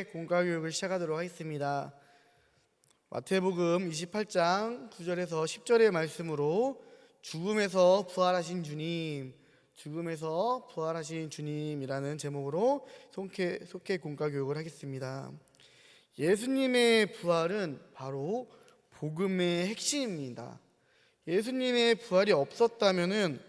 속회 공과교육을 시작하도록 하겠습니다. 마태복음 28장 9절에서 10절의 말씀으로 죽음에서 부활하신 주님이라는 제목으로 속회 공과교육을 하겠습니다. 예수님의 부활은 바로 복음의 핵심입니다. 예수님의 부활이 없었다면은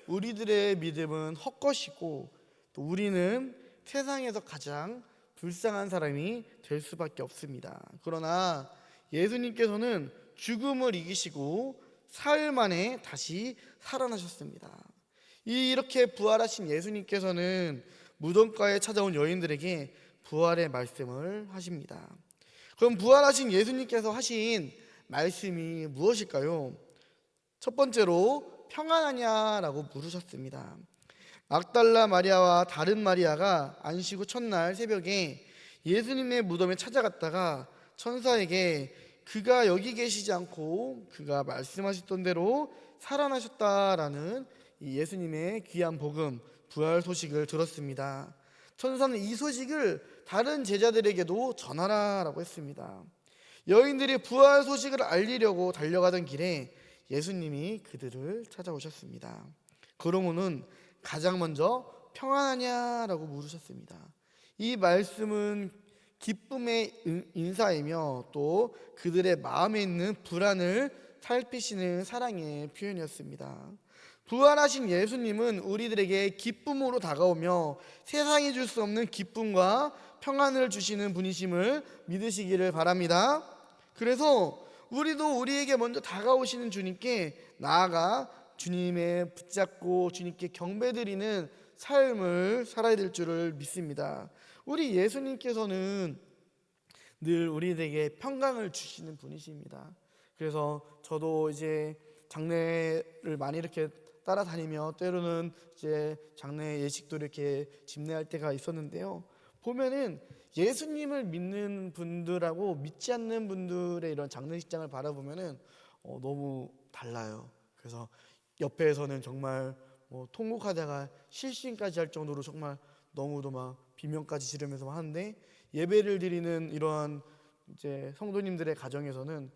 우리들의 믿음은 헛것이고 또 우리는 세상에서 가장 불쌍한 사람이 될 수밖에 없습니다. 그러나 예수님께서는 죽음을 이기시고 사흘 만에 다시 살아나셨습니다. 이렇게 부활하신 예수님께서는 무덤가에 찾아온 여인들에게 부활의 말씀을 하십니다. 그럼 부활하신 예수님께서 하신 말씀이 무엇일까요? 첫 번째로 평안하냐라고 물으셨습니다. 막달라 마리아와 다른 마리아가 안식 후 첫날 새벽에 예수님의 무덤에 찾아갔다가 천사에게 그가 여기 계시지 않고 그가 말씀하셨던 대로 살아나셨다라는 이 예수님의 귀한 복음, 부활 소식을 들었습니다. 천사는 이 소식을 다른 제자들에게도 전하라라고 했습니다. 여인들이 부활 소식을 알리려고 달려가던 길에 예수님이 그들을 찾아오셨습니다. 그러고는 가장 먼저 평안하냐라고 물으셨습니다. 이 말씀은 기쁨의 인사이며 또 그들의 마음에 있는 불안을 살피시는 사랑의 표현이었습니다. 부활하신 예수님은 우리들에게 기쁨으로 다가오며 세상이 줄 수 없는 기쁨과 평안을 주시는 분이심을 믿으시기를 바랍니다. 그래서 우리도 우리에게 먼저 다가오시는 주님께 나아가 주님의 붙잡고 주님께 경배드리는 삶을 살아야 될 줄을 믿습니다. 우리 예수님께서는 늘 우리에게 평강을 주시는 분이십니다. 그래서 저도 이제 장례를 많이 이렇게 따라다니며 때로는 이제 장례 예식도 이렇게 집례할 때가 있었는데요. 보면은 예수님을 믿는 분들하고 믿지 않는 분들의 이런 장례식장을 바라보면은 너무 달라요. 그래서 옆에서는 정말 통곡하다가 실신까지 할 정도로 정말 너무도 막 비명까지 지르면서 하는데 예배를 드리는 이러한 이제 성도님들의 가정에서는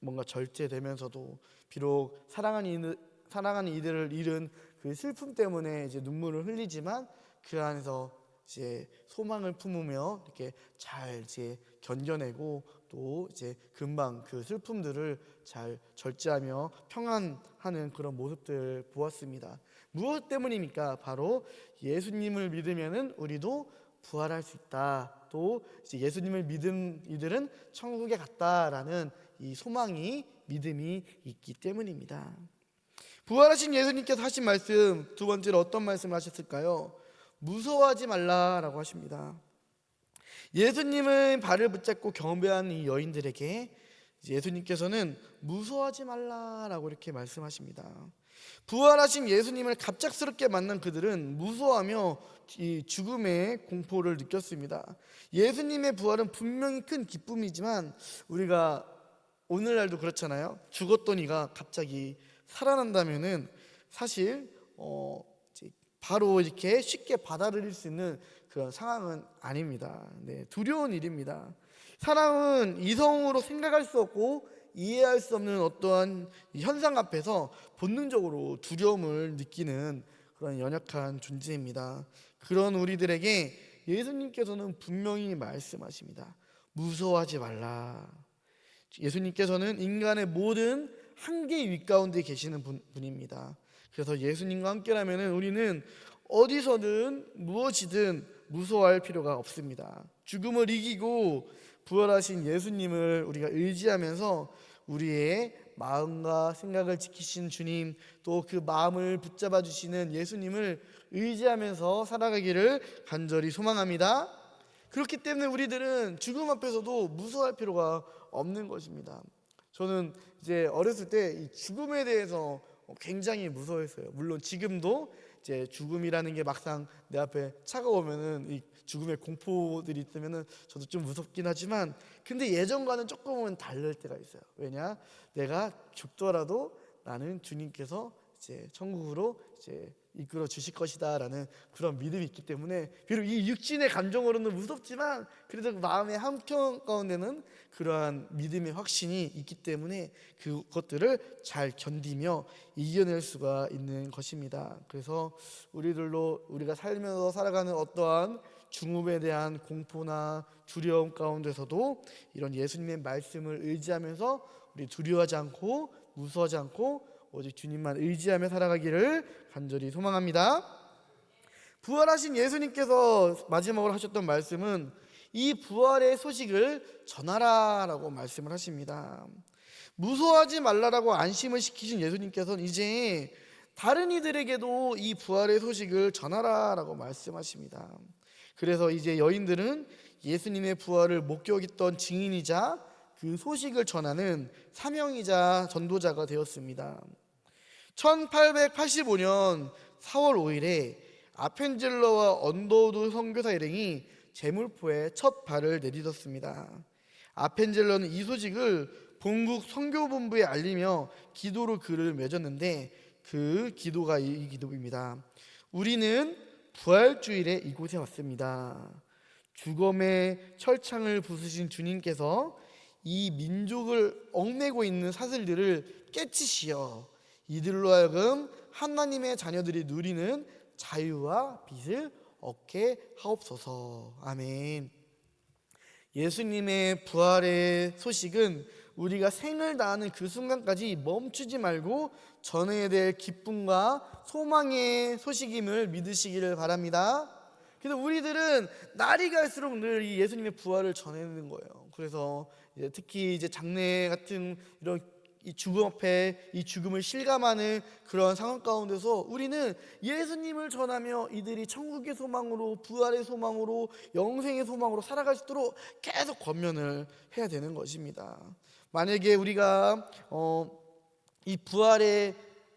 뭔가 절제되면서도 비록 사랑하는 이들을 잃은 그 슬픔 때문에 이제 눈물을 흘리지만 그 안에서 이제 소망을 품으며 이렇게 잘 이제 견뎌내고 또 이제 금방 그 슬픔들을 잘 절제하며 평안하는 그런 모습들을 보았습니다. 무엇 때문입니까? 바로 예수님을 믿으면은 우리도 부활할 수 있다. 또 이제 예수님을 믿은 이들은 천국에 갔다라는 이 소망이 믿음이 있기 때문입니다. 부활하신 예수님께서 하신 말씀 두 번째로 어떤 말씀을 하셨을까요? 무서워하지 말라라고 하십니다. 예수님의 발을 붙잡고 경배한 이 여인들에게 예수님께서는 무서워하지 말라라고 이렇게 말씀하십니다. 부활하신 예수님을 갑작스럽게 만난 그들은 무서워하며 이 죽음의 공포를 느꼈습니다. 예수님의 부활은 분명히 큰 기쁨이지만 우리가 오늘날도 그렇잖아요. 죽었던 이가 갑자기 살아난다면은 사실 바로 이렇게 쉽게 받아들일 수 있는 그런 상황은 아닙니다. 두려운 일입니다. 사람은 이성으로 생각할 수 없고 이해할 수 없는 어떠한 현상 앞에서 본능적으로 두려움을 느끼는 그런 연약한 존재입니다. 그런 우리들에게 예수님께서는 분명히 말씀하십니다. 무서워하지 말라. 예수님께서는 인간의 모든 한계 윗가운데 계시는 분입니다. 그래서 예수님과 함께라면 우리는 어디서든 무엇이든 무서워할 필요가 없습니다. 죽음을 이기고 부활하신 예수님을 우리가 의지하면서 우리의 마음과 생각을 지키신 주님, 또 그 마음을 붙잡아 주시는 예수님을 의지하면서 살아가기를 간절히 소망합니다. 그렇기 때문에 우리들은 죽음 앞에서도 무서워할 필요가 없는 것입니다. 저는 이제 어렸을 때 이 죽음에 대해서 굉장히 무서워했어요. 물론 지금도 이제 죽음이라는 게 막상 내 앞에 차가우면은 이 죽음의 공포들이 있으면은 저도 좀 무섭긴 하지만 근데 예전과는 조금은 다를 때가 있어요. 왜냐? 내가 죽더라도 나는 주님께서 이제 천국으로 이제 이끌어 주실 것이다라는 그런 믿음이 있기 때문에, 비록 이 육신의 감정으로는 무섭지만 그래도 마음의 한켠 가운데는 그러한 믿음의 확신이 있기 때문에 그것들을 잘 견디며 이겨낼 수가 있는 것입니다. 그래서 우리가 살면서 살아가는 어떠한 중음에 대한 공포나 두려움 가운데서도 이런 예수님의 말씀을 의지하면서 우리 두려워하지 않고 무서워하지 않고 오직 주님만 의지하며 살아가기를 간절히 소망합니다. 부활하신 예수님께서 마지막으로 하셨던 말씀은 이 부활의 소식을 전하라라고 말씀을 하십니다. 무서워하지 말라라고 안심을 시키신 예수님께서는 이제 다른 이들에게도 이 부활의 소식을 전하라라고 말씀하십니다. 그래서 이제 여인들은 예수님의 부활을 목격했던 증인이자 그 소식을 전하는 사명이자 전도자가 되었습니다. 1885년 4월 5일에 아펜젤러와 언더우드 선교사 일행이 제물포에 첫 발을 내딛었습니다. 아펜젤러는 이 소식을 본국 선교본부에 알리며 기도로 글을 맺었는데 그 기도가 이 기도입니다. 우리는 부활주일에 이곳에 왔습니다. 죽음의 철창을 부수신 주님께서 이 민족을 얽매고 있는 사슬들을 깨치시어 이들로 하여금 하나님의 자녀들이 누리는 자유와 빛을 얻게 하옵소서. 아멘. 예수님의 부활의 소식은 우리가 생을 다하는 그 순간까지 멈추지 말고 전해야 될 기쁨과 소망의 소식임을 믿으시기를 바랍니다. 그래서 우리들은 날이 갈수록 늘 이 예수님의 부활을 전해내는 거예요. 그래서 특히 이제 장례 같은 이런 이 죽음 앞에 이 죽음을 실감하는 그런 상황 가운데서 우리는 예수님을 전하며 이들이 천국의 소망으로, 부활의 소망으로, 영생의 소망으로 살아갈 수 있도록 계속 권면을 해야 되는 것입니다. 만약에 우리가 이 부활의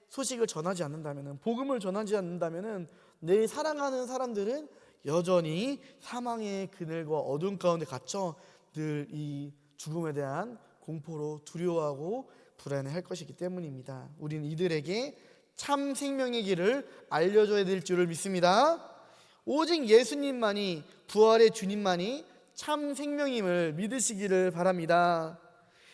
소식을 전하지 않는다면, 복음을 전하지 않는다면 내 사랑하는 사람들은 여전히 사망의 그늘과 어둠 가운데 갇혀 늘 이 죽음에 대한 공포로 두려워하고 불안해할 것이기 때문입니다. 우리는 이들에게 참 생명의 길을 알려줘야 될 줄을 믿습니다. 오직 예수님만이, 부활의 주님만이 참 생명임을 믿으시기를 바랍니다.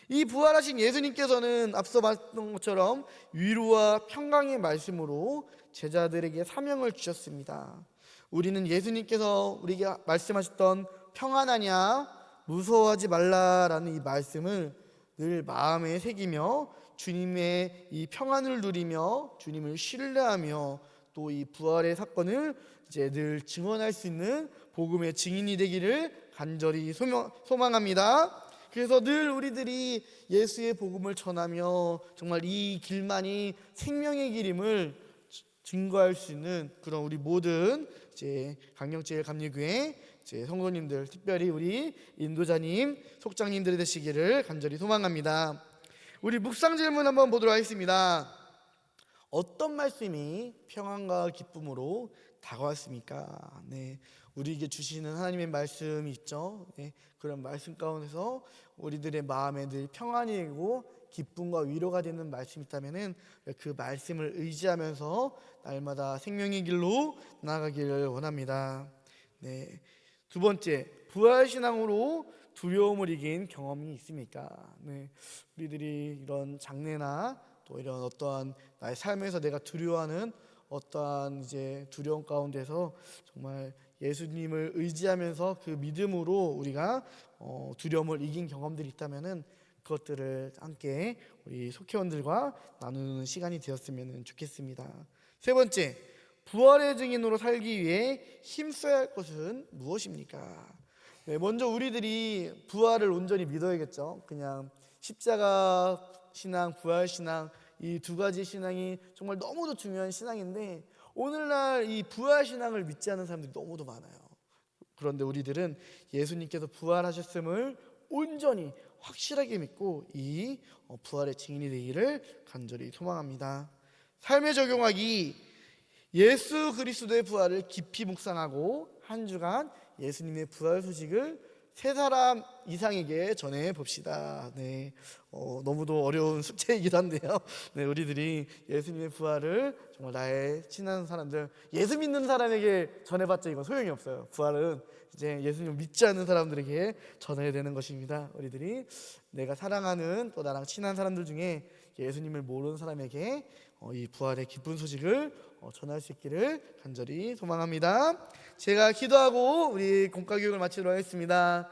이 부활하신 예수님께서는 앞서 말했던 것처럼 위로와 평강의 말씀으로 제자들에게 사명을 주셨습니다. 우리는 예수님께서 우리에게 말씀하셨던 평안하냐, 무서워하지 말라라는 이 말씀을 늘 마음에 새기며 주님의 이 평안을 누리며 주님을 신뢰하며 또 이 부활의 사건을 이제 늘 증언할 수 있는 복음의 증인이 되기를 간절히 소망합니다. 그래서 늘 우리들이 예수의 복음을 전하며 정말 이 길만이 생명의 길임을 증거할 수 있는 그런 우리 모든 이제 강경제일감리교회 성도님들, 특별히 우리 인도자님, 속장님들이 되시기를 간절히 소망합니다. 우리 묵상 질문 한번 보도록 하겠습니다. 어떤 말씀이 평안과 기쁨으로 다가왔습니까? 네, 우리에게 주시는 하나님의 말씀이 있죠. 네, 그런 말씀 가운데서 우리들의 마음에 늘 평안이 되고 기쁨과 위로가 되는 말씀이 있다면은 그 말씀을 의지하면서 날마다 생명의 길로 나아가기를 원합니다. 네. 두 번째, 부활신앙으로 두려움을 이긴 경험이 있습니까? 네, 우리들이 이런 장래나 또 이런 어떠한 나의 삶에서 내가 두려워하는 어떠한 이제 두려움 가운데서 정말 예수님을 의지하면서 그 믿음으로 우리가 두려움을 이긴 경험들이 있다면은 그것들을 함께 우리 속회원들과 나누는 시간이 되었으면 좋겠습니다. 세 번째, 부활의 증인으로 살기 위해 힘써야 할 것은 무엇입니까? 네, 먼저 우리들이 부활을 온전히 믿어야겠죠. 그냥 십자가 신앙, 부활 신앙, 이 두 가지 신앙이 정말 너무도 중요한 신앙인데 오늘날 이 부활 신앙을 믿지 않는 사람들이 너무도 많아요. 그런데 우리들은 예수님께서 부활하셨음을 온전히 확실하게 믿고 이 부활의 증인이 되기를 간절히 소망합니다. 삶에 적용하기, 예수 그리스도의 부활을 깊이 묵상하고 한 주간 예수님의 부활 소식을 세 사람 이상에게 전해 봅시다. 네, 너무도 어려운 숙제이기도 한데요. 네, 우리들이 예수님의 부활을 정말 나의 친한 사람들, 예수 믿는 사람에게 전해봤자 이건 소용이 없어요. 부활은 이제 예수님을 믿지 않는 사람들에게 전해야 되는 것입니다. 우리들이 내가 사랑하는 또 나랑 친한 사람들 중에 예수님을 모르는 사람에게 이 부활의 기쁜 소식을 전할 수 있기를 간절히 소망합니다. 제가 기도하고 우리 공과교육을 마치도록 하겠습니다.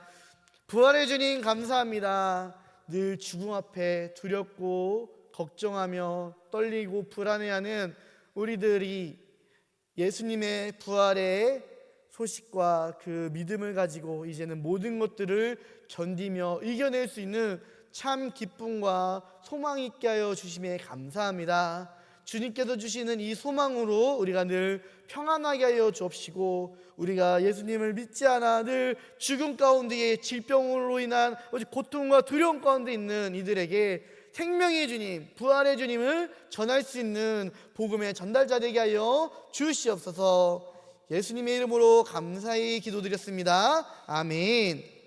부활의 주님 감사합니다. 늘 죽음 앞에 두렵고 걱정하며 떨리고 불안해하는 우리들이 예수님의 부활의 소식과 그 믿음을 가지고 이제는 모든 것들을 견디며 이겨낼 수 있는 참 기쁨과 소망이 있게 하여 주심에 감사합니다. 주님께서 주시는 이 소망으로 우리가 늘 평안하게 하여 주옵시고, 우리가 예수님을 믿지 않아 늘 죽음 가운데에 질병으로 인한 고통과 두려움 가운데 있는 이들에게 생명의 주님, 부활의 주님을 전할 수 있는 복음의 전달자 되게 하여 주시옵소서. 예수님의 이름으로 감사히 기도드렸습니다. 아멘.